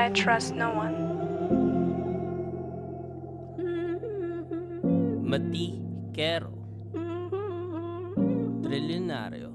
I trust no one. Matikero, trilyonaryo.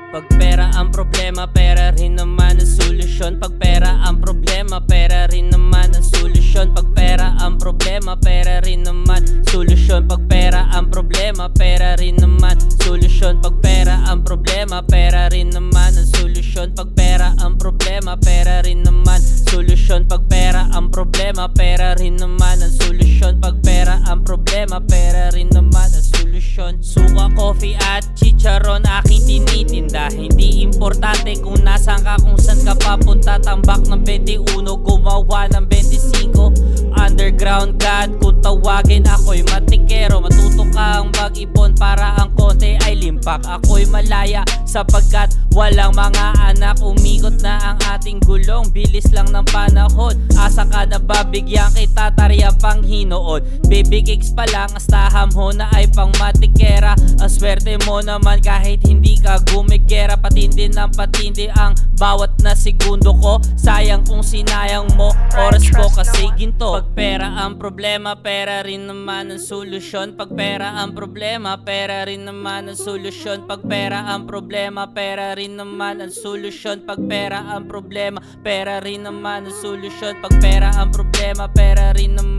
Pag pera ang problema, pera rin naman ang solusyon. Pag pera ang problema, pera rin naman ang solusyon. Pag pera ang problema, pera rin naman solusyon. Pag pera ang problema, pera rin naman solusyon. Pag pera ang problema, pera rin naman ang solusyon. Pag pera ang problema, pera rin naman solusyon. Pag pera ang problema, pera rin naman ang solusyon. Pag pera ang problema, pera rin naman ang solusyon. Suka, coffee at chicharon aking tinitinda. Hindi importante kung nasan ka, kung saan ka papunta. Tambak ng 21, gumawa ng 25. Underground God, kung tawagin ako'y matikero. Matuto kang mag-ipon para ang konti ay limpak. Ako'y malaya sapagkat walang mga anak. Umikot na ang ating gulong, bilis lang ng panahon. Asa ka na babigyan kita, tariya pang hinoon. Baby cakes pa lang, astaham ho na ay pang matikera. Ang swerte mo naman kahit hindi ka gumigera. Patindi ng patindi ang bawat na segundo ko. Sayang kung sinayang mo oras ko kasi ginto. Pag pera ang problema, pera rin naman ang solusyon. Pag pera ang problema, pera rin naman ang solusyon. Pag pera ang problema, pera rin naman ang solusyon. Pag pera ang problema, pera rin naman ang solusyon. Pag pera ang problema, pera rin naman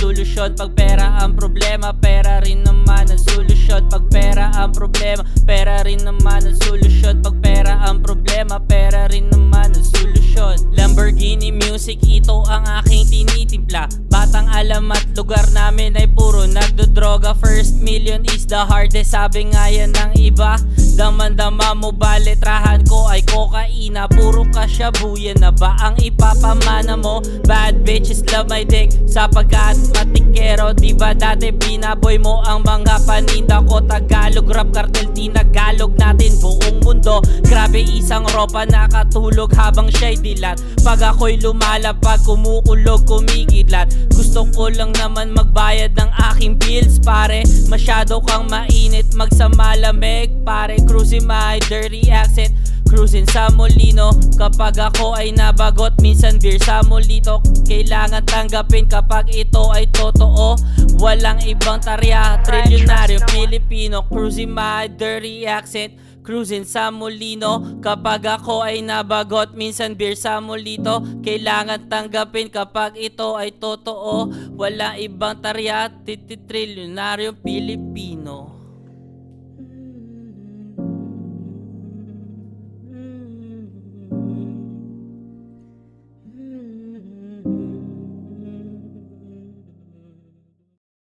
solusyon. Pag pera ang problema, pera rin naman ang solusyon. Pag pera ang problema, pera rin naman ang solusyon. Pag pera ang problema, pera rin naman ang solusyon. Lamborghini music, ito ang aking tinitimpla. Batang alam at lugar namin ay puro nagdodroga. First million is the hardest, sabi nga yan ng iba. Daman-dama mo ba, letrahan ko ay kokaina. Puro ka shabu, yan na ba ang ipapamana mo? Bad bitches love my dick sapagkat matikero. Diba dati binaboy mo ang mga paninda ko? Tagalog rap cartel, tinagalog natin buong mundo. Grabe isang ropa nakatulog habang siya'y dilat. Pag ako'y lumalapag, kumukulog, kumikidlat. Gusto ko lang naman magbayad ng aking bills, pare. Masyado kang mainit, magsamalamig, pare. Cruising my dirty accent, cruising sa Molino. Kapag ako ay nabagot, minsan beer sa Molito. Kailangan tanggapin kapag ito ay totoo. Walang ibang tarya, trilyonaryo Pilipino. Cruising my dirty accent, cruising sa Molino. Kapag ako ay nabagot, minsan beer sa Molito. Kailangan tanggapin kapag ito ay totoo. Wala ibang tarya, trilyonaryo Pilipino.